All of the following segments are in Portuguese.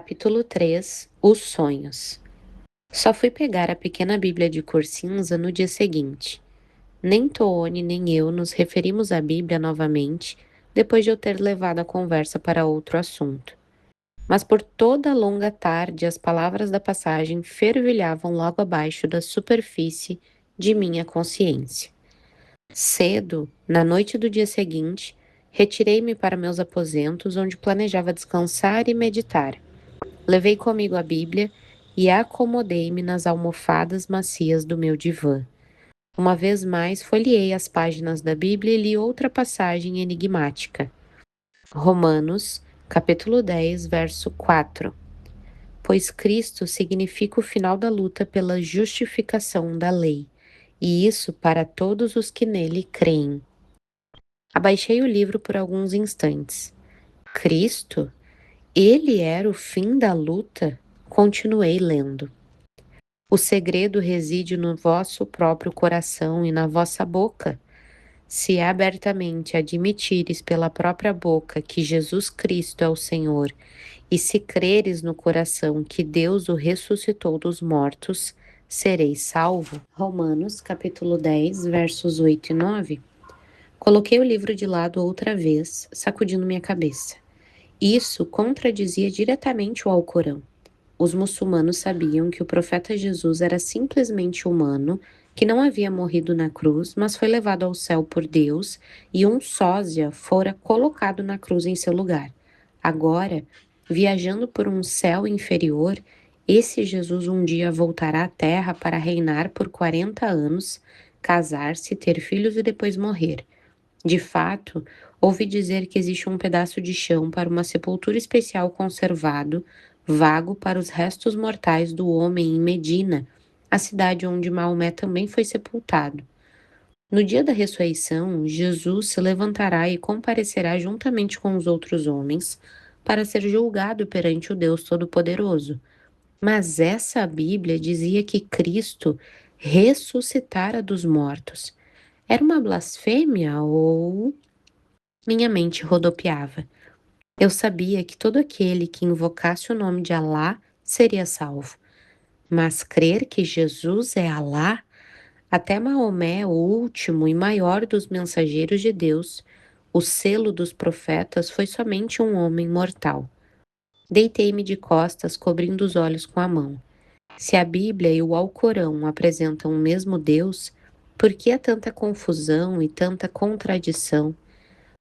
Capítulo 3. Os sonhos. Só fui pegar a pequena Bíblia de cor cinza no dia seguinte. Nem Toone nem eu nos referimos à Bíblia novamente, depois de eu ter levado a conversa para outro assunto. Mas por toda a longa tarde as palavras da passagem fervilhavam logo abaixo da superfície de minha consciência. Cedo, na noite do dia seguinte, retirei-me para meus aposentos, onde planejava descansar e meditar. Levei comigo a Bíblia e acomodei-me nas almofadas macias do meu divã. Uma vez mais, folheei as páginas da Bíblia e li outra passagem enigmática. Romanos, capítulo 10, verso 4. Pois Cristo significa o final da luta pela justificação da lei, e isso para todos os que nele creem. Abaixei o livro por alguns instantes. Cristo? Ele era o fim da luta? Continuei lendo. O segredo reside no vosso próprio coração e na vossa boca. Se abertamente admitires pela própria boca que Jesus Cristo é o Senhor, e se creres no coração que Deus o ressuscitou dos mortos, sereis salvo. Romanos, capítulo 10, versos 8 e 9. Coloquei o livro de lado outra vez, sacudindo minha cabeça. Isso contradizia diretamente o Alcorão. Os muçulmanos sabiam que o profeta Jesus era simplesmente humano, que não havia morrido na cruz, mas foi levado ao céu por Deus e um sósia fora colocado na cruz em seu lugar. Agora, viajando por um céu inferior, esse Jesus um dia voltará à terra para reinar por 40 anos, casar-se, ter filhos e depois morrer. De fato, ouvi dizer que existe um pedaço de chão para uma sepultura especial conservado, vago para os restos mortais do homem em Medina, a cidade onde Maomé também foi sepultado. No dia da ressurreição, Jesus se levantará e comparecerá juntamente com os outros homens para ser julgado perante o Deus Todo-Poderoso. Mas essa Bíblia dizia que Cristo ressuscitara dos mortos. Era uma blasfêmia ou minha mente rodopiava. Eu sabia que todo aquele que invocasse o nome de Alá seria salvo. Mas crer que Jesus é Alá, até Maomé, o último e maior dos mensageiros de Deus, o selo dos profetas, foi somente um homem mortal. Deitei-me de costas, cobrindo os olhos com a mão. Se a Bíblia e o Alcorão apresentam o mesmo Deus, por que há tanta confusão e tanta contradição?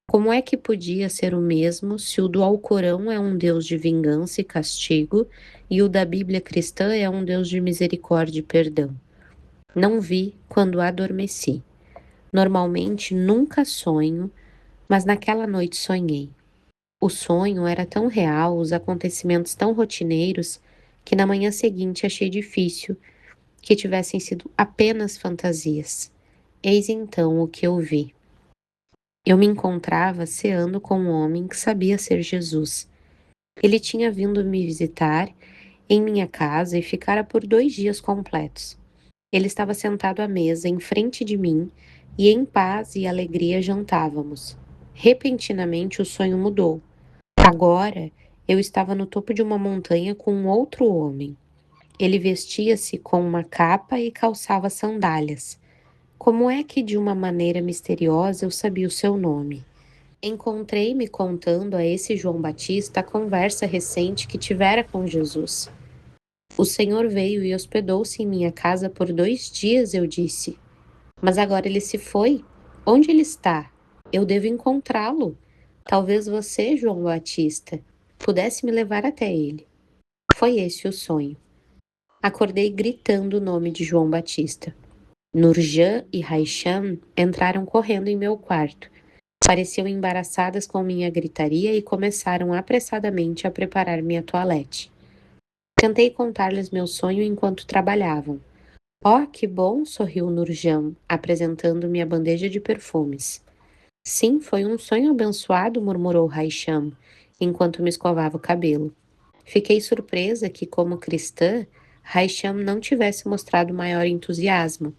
Como é que podia ser o mesmo se o do Alcorão é um Deus de vingança e castigo e o da Bíblia cristã é um Deus de misericórdia e perdão? Não vi quando adormeci. Normalmente nunca sonho, mas naquela noite sonhei. O sonho era tão real, os acontecimentos tão rotineiros, que na manhã seguinte achei difícil que tivessem sido apenas fantasias. Eis então o que eu vi. Eu me encontrava ceando com um homem que sabia ser Jesus. Ele tinha vindo me visitar em minha casa e ficara por 2 dias completos. Ele estava sentado à mesa em frente de mim e em paz e alegria jantávamos. Repentinamente o sonho mudou. Agora eu estava no topo de uma montanha com um outro homem. Ele vestia-se com uma capa e calçava sandálias. Como é que de uma maneira misteriosa eu sabia o seu nome? Encontrei-me contando a esse João Batista a conversa recente que tivera com Jesus. O Senhor veio e hospedou-se em minha casa por 2 dias, eu disse. Mas agora ele se foi. Onde ele está? Eu devo encontrá-lo. Talvez você, João Batista, pudesse me levar até ele. Foi esse o sonho. Acordei gritando o nome de João Batista. Nurjan e Haisham entraram correndo em meu quarto. Pareciam embaraçadas com minha gritaria e começaram apressadamente a preparar minha toilette. Tentei contar-lhes meu sonho enquanto trabalhavam. Oh, que bom! Sorriu Nurjan, apresentando-me a bandeja de perfumes. Sim, foi um sonho abençoado, murmurou Haisham, enquanto me escovava o cabelo. Fiquei surpresa que, como cristã, Haisham não tivesse mostrado maior entusiasmo.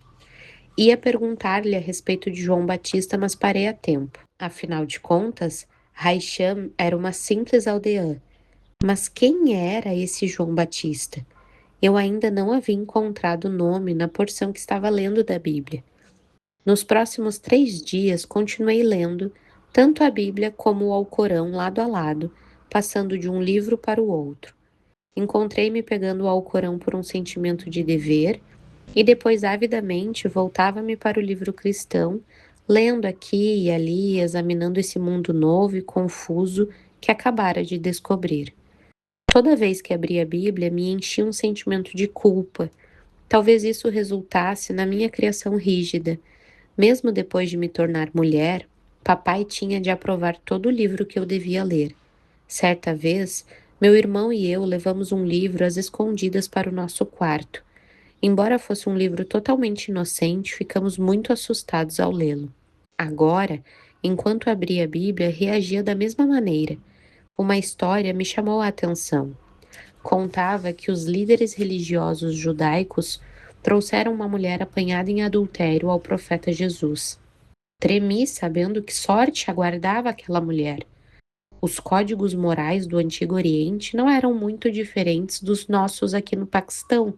Ia perguntar-lhe a respeito de João Batista, mas parei a tempo. Afinal de contas, Haisham era uma simples aldeã. Mas quem era esse João Batista? Eu ainda não havia encontrado o nome na porção que estava lendo da Bíblia. Nos próximos 3 dias, continuei lendo tanto a Bíblia como o Alcorão lado a lado, passando de um livro para o outro. Encontrei-me pegando o Alcorão por um sentimento de dever e depois avidamente voltava-me para o livro cristão, lendo aqui e ali, examinando esse mundo novo e confuso que acabara de descobrir. Toda vez que abria a Bíblia, me enchia um sentimento de culpa. Talvez isso resultasse na minha criação rígida. Mesmo depois de me tornar mulher, papai tinha de aprovar todo o livro que eu devia ler. Certa vez, meu irmão e eu levamos um livro às escondidas para o nosso quarto. Embora fosse um livro totalmente inocente, ficamos muito assustados ao lê-lo. Agora, enquanto abria a Bíblia, reagia da mesma maneira. Uma história me chamou a atenção. Contava que os líderes religiosos judaicos trouxeram uma mulher apanhada em adultério ao profeta Jesus. Tremi sabendo que sorte aguardava aquela mulher. Os códigos morais do Antigo Oriente não eram muito diferentes dos nossos aqui no Paquistão.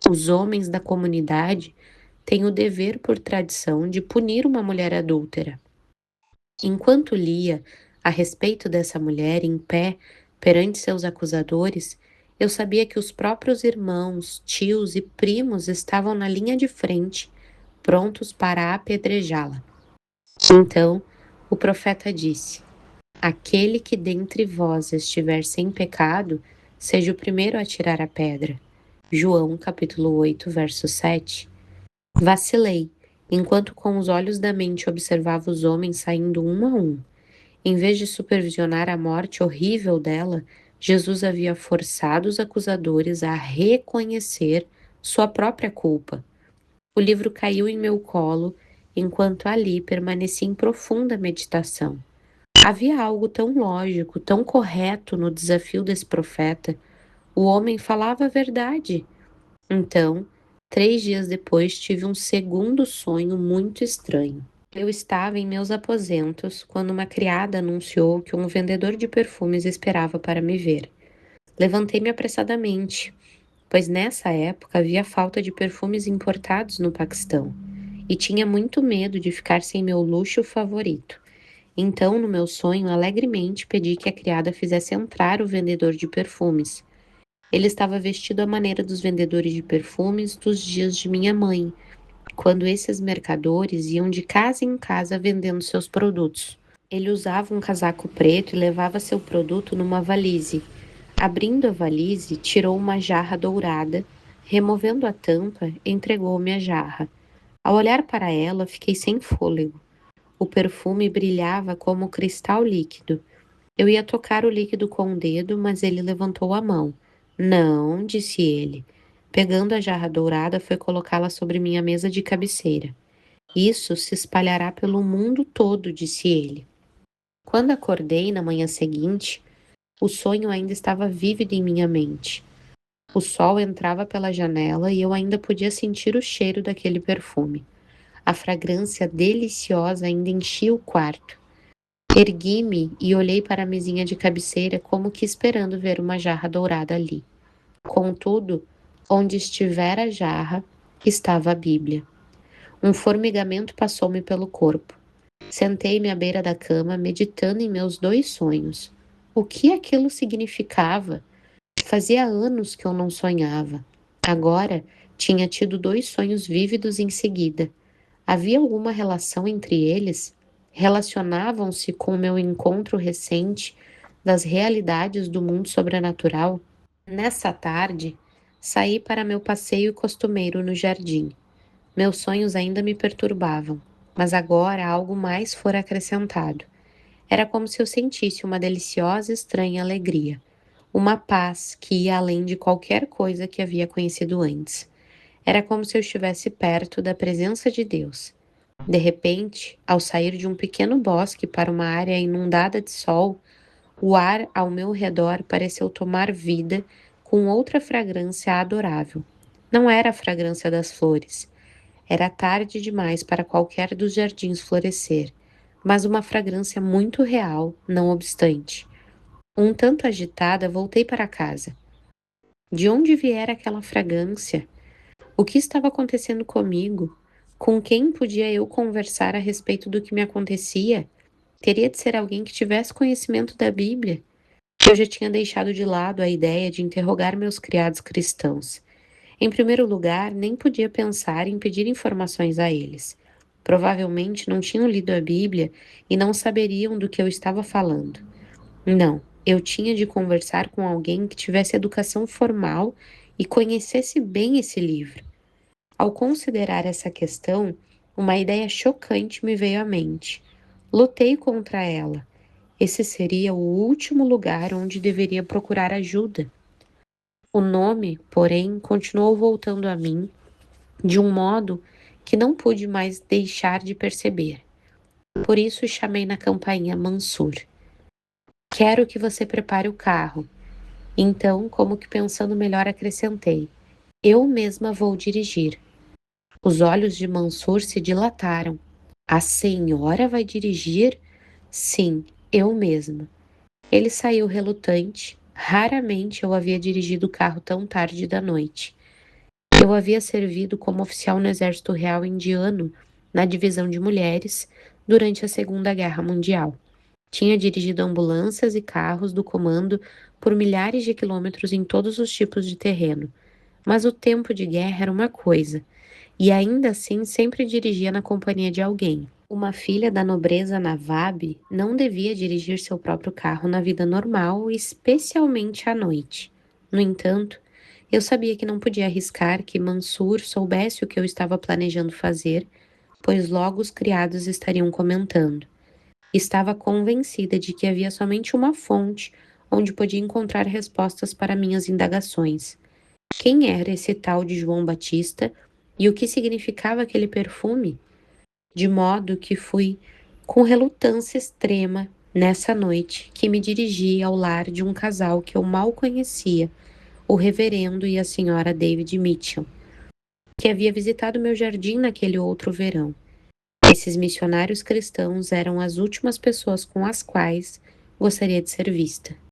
Os homens da comunidade têm o dever por tradição de punir uma mulher adúltera. Enquanto lia a respeito dessa mulher em pé perante seus acusadores, eu sabia que os próprios irmãos, tios e primos estavam na linha de frente, prontos para apedrejá-la. Então, o profeta disse: Aquele que dentre vós estiver sem pecado, seja o primeiro a tirar a pedra. João capítulo 8, verso 7. Vacilei, enquanto com os olhos da mente observava os homens saindo um a um. Em vez de supervisionar a morte horrível dela, Jesus havia forçado os acusadores a reconhecer sua própria culpa. O livro caiu em meu colo, enquanto ali permaneci em profunda meditação. Havia algo tão lógico, tão correto no desafio desse profeta. O homem falava a verdade. Então, 3 dias depois, tive um segundo sonho muito estranho. Eu estava em meus aposentos quando uma criada anunciou que um vendedor de perfumes esperava para me ver. Levantei-me apressadamente, pois nessa época havia falta de perfumes importados no Paquistão e tinha muito medo de ficar sem meu luxo favorito. Então, no meu sonho, alegremente pedi que a criada fizesse entrar o vendedor de perfumes. Ele estava vestido à maneira dos vendedores de perfumes dos dias de minha mãe, quando esses mercadores iam de casa em casa vendendo seus produtos. Ele usava um casaco preto e levava seu produto numa valise. Abrindo a valise, tirou uma jarra dourada, removendo a tampa, entregou-me a jarra. Ao olhar para ela, fiquei sem fôlego. O perfume brilhava como cristal líquido. Eu ia tocar o líquido com o dedo, mas ele levantou a mão. Não, disse ele. Pegando a jarra dourada, foi colocá-la sobre minha mesa de cabeceira. Isso se espalhará pelo mundo todo, disse ele. Quando acordei na manhã seguinte, o sonho ainda estava vívido em minha mente. O sol entrava pela janela e eu ainda podia sentir o cheiro daquele perfume. A fragrância deliciosa ainda enchia o quarto. Ergui-me e olhei para a mesinha de cabeceira como que esperando ver uma jarra dourada ali. Contudo, onde estivera a jarra, estava a Bíblia. Um formigamento passou-me pelo corpo. Sentei-me à beira da cama, meditando em meus 2 sonhos. O que aquilo significava? Fazia anos que eu não sonhava. Agora, tinha tido 2 sonhos vívidos em seguida. Havia alguma relação entre eles? Relacionavam-se com o meu encontro recente das realidades do mundo sobrenatural? Nessa tarde, saí para meu passeio costumeiro no jardim. Meus sonhos ainda me perturbavam, mas agora algo mais fora acrescentado. Era como se eu sentisse uma deliciosa e estranha alegria, uma paz que ia além de qualquer coisa que havia conhecido antes. Era como se eu estivesse perto da presença de Deus. De repente, ao sair de um pequeno bosque para uma área inundada de sol, o ar ao meu redor pareceu tomar vida com outra fragrância adorável. Não era a fragrância das flores. Era tarde demais para qualquer dos jardins florescer, mas uma fragrância muito real, não obstante. Um tanto agitada, voltei para casa. De onde viera aquela fragrância? O que estava acontecendo comigo? Com quem podia eu conversar a respeito do que me acontecia? Teria de ser alguém que tivesse conhecimento da Bíblia. Eu já tinha deixado de lado a ideia de interrogar meus criados cristãos. Em primeiro lugar, nem podia pensar em pedir informações a eles. Provavelmente não tinham lido a Bíblia e não saberiam do que eu estava falando. Não, eu tinha de conversar com alguém que tivesse educação formal e conhecesse bem esse livro. Ao considerar essa questão, uma ideia chocante me veio à mente. Lutei contra ela. Esse seria o último lugar onde deveria procurar ajuda. O nome, porém, continuou voltando a mim de um modo que não pude mais deixar de perceber. Por isso chamei na campainha Mansur. Quero que você prepare o carro. Então, como que pensando melhor, acrescentei: eu mesma vou dirigir. Os olhos de Mansur se dilataram. A senhora vai dirigir? Sim, eu mesma. Ele saiu relutante. Raramente eu havia dirigido o carro tão tarde da noite. Eu havia servido como oficial no Exército Real Indiano, na divisão de mulheres, durante a Segunda Guerra Mundial. Tinha dirigido ambulâncias e carros do comando por milhares de quilômetros em todos os tipos de terreno. Mas o tempo de guerra era uma coisa, e ainda assim sempre dirigia na companhia de alguém. Uma filha da nobreza Nawab não devia dirigir seu próprio carro na vida normal, especialmente à noite. No entanto, eu sabia que não podia arriscar que Mansur soubesse o que eu estava planejando fazer, pois logo os criados estariam comentando. Estava convencida de que havia somente uma fonte onde podia encontrar respostas para minhas indagações. Quem era esse tal de João Batista e o que significava aquele perfume? De modo que fui com relutância extrema nessa noite que me dirigi ao lar de um casal que eu mal conhecia, o reverendo e a senhora David Mitchell, que havia visitado meu jardim naquele outro verão. Esses missionários cristãos eram as últimas pessoas com as quais gostaria de ser vista.